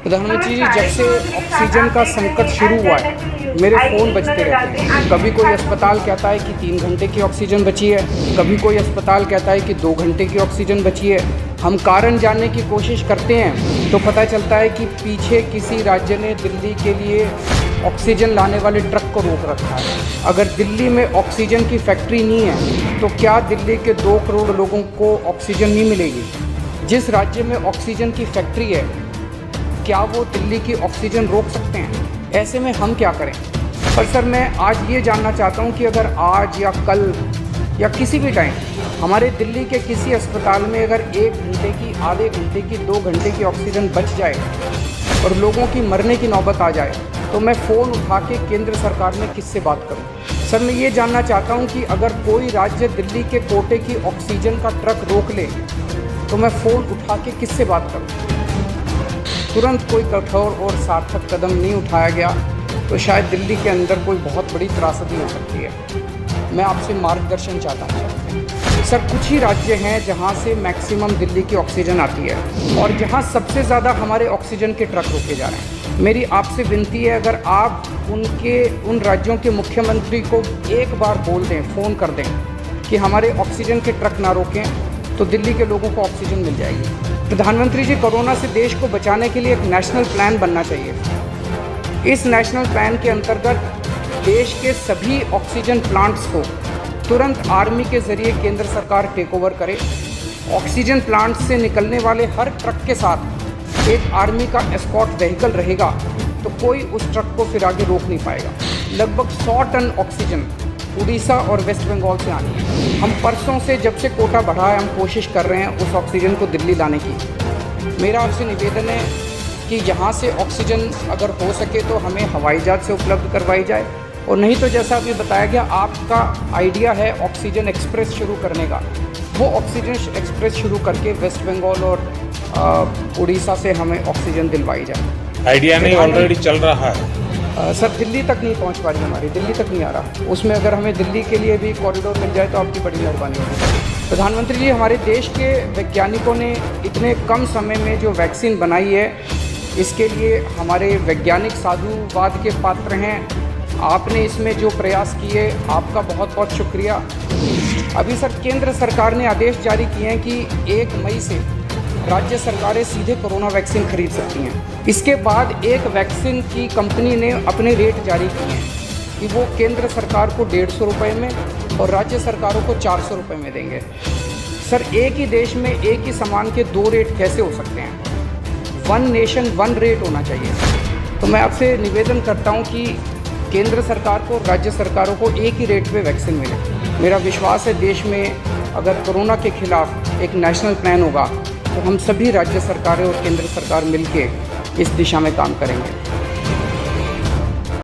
प्रधानमंत्री जी, जब से ऑक्सीजन का संकट शुरू हुआ है मेरे फ़ोन बजते रहते हैं। कभी कोई अस्पताल कहता है कि 3 घंटे की ऑक्सीजन बची है, कभी कोई अस्पताल कहता है कि 2 घंटे की ऑक्सीजन बची है। हम कारण जानने की कोशिश करते हैं तो पता चलता है कि पीछे किसी राज्य ने दिल्ली के लिए ऑक्सीजन लाने वाले ट्रक को रोक रखा है। अगर दिल्ली में ऑक्सीजन की फैक्ट्री नहीं है तो क्या दिल्ली के 2 करोड़ लोगों को ऑक्सीजन नहीं मिलेगी? जिस राज्य में ऑक्सीजन की फैक्ट्री है, क्या वो दिल्ली की ऑक्सीजन रोक सकते हैं? ऐसे में हम क्या करें? पर सर, मैं आज ये जानना चाहता हूँ कि अगर आज या कल या किसी भी टाइम हमारे दिल्ली के किसी अस्पताल में अगर 1 घंटे की, आधे घंटे की, 2 घंटे की ऑक्सीजन बच जाए और लोगों की मरने की नौबत आ जाए तो मैं फ़ोन उठा के केंद्र सरकार में किससे बात करूं? सर, मैं ये जानना चाहता हूं कि अगर कोई राज्य दिल्ली के कोटे की ऑक्सीजन का ट्रक रोक ले तो मैं फ़ोन उठा के किससे बात करूं? तुरंत कोई कठोर और सार्थक कदम नहीं उठाया गया तो शायद दिल्ली के अंदर कोई बहुत बड़ी त्रासदी हो सकती है। मैं आपसे मार्गदर्शन चाहता हूँ। सर, कुछ ही राज्य हैं जहाँ से मैक्सिमम दिल्ली की ऑक्सीजन आती है और जहाँ सबसे ज़्यादा हमारे ऑक्सीजन के ट्रक रोके जा रहे हैं। मेरी आपसे विनती है, अगर आप उन राज्यों के मुख्यमंत्री को एक बार बोल दें, फ़ोन कर दें कि हमारे ऑक्सीजन के ट्रक ना रोकें तो दिल्ली के लोगों को ऑक्सीजन मिल जाएगी। प्रधानमंत्री जी, कोरोना से देश को बचाने के लिए एक नेशनल प्लान बनना चाहिए। इस नेशनल प्लान के अंतर्गत देश के सभी ऑक्सीजन प्लांट्स को तुरंत आर्मी के ज़रिए केंद्र सरकार टेक ओवर करे। ऑक्सीजन प्लांट से निकलने वाले हर ट्रक के साथ एक आर्मी का एस्कॉर्ट व्हीकल रहेगा तो कोई उस ट्रक को फिर आगे रोक नहीं पाएगा। लगभग 100 टन ऑक्सीजन उड़ीसा और वेस्ट बंगाल से आनी है। हम परसों से, जब से कोटा बढ़ा है, हम कोशिश कर रहे हैं उस ऑक्सीजन को दिल्ली लाने की। मेरा आपसे निवेदन है कि यहाँ से ऑक्सीजन अगर हो सके तो हमें हवाई जहाज़ से उपलब्ध करवाई जाए, और नहीं तो जैसा अभी बताया गया, आपका आइडिया है ऑक्सीजन एक्सप्रेस शुरू करने का, वो ऑक्सीजन एक्सप्रेस शुरू करके वेस्ट बंगाल और उड़ीसा से हमें ऑक्सीजन दिलवाई जाए। आइडिया नहीं, ऑलरेडी चल रहा है। सर, दिल्ली तक नहीं पहुंच पा रही, हमारी दिल्ली तक नहीं आ रहा। उसमें अगर हमें दिल्ली के लिए भी कॉरिडोर मिल जाए तो आपकी बड़ी मेहरबानी होगी। प्रधानमंत्री जी, हमारे देश के वैज्ञानिकों ने इतने कम समय में जो वैक्सीन बनाई है, इसके लिए हमारे वैज्ञानिक साधुवाद के पात्र हैं। आपने इसमें जो प्रयास किए, आपका बहुत बहुत शुक्रिया। अभी सर, केंद्र सरकार ने आदेश जारी किए हैं कि 1 मई से राज्य सरकारें सीधे कोरोना वैक्सीन खरीद सकती हैं। इसके बाद एक वैक्सीन की कंपनी ने अपने रेट जारी किए हैं कि वो केंद्र सरकार को 150 रुपये में और राज्य सरकारों को 400 रुपये में देंगे। सर, एक ही देश में एक ही सामान के 2 रेट कैसे हो सकते हैं? 1 नेशन 1 रेट होना चाहिए। तो मैं आपसे निवेदन करता हूँ कि केंद्र सरकार को, राज्य सरकारों को एक ही रेट पे वैक्सीन मिले। मेरा विश्वास है देश में अगर कोरोना के खिलाफ एक नेशनल प्लान होगा तो हम सभी राज्य सरकारें और केंद्र सरकार मिलके इस दिशा में काम करेंगे।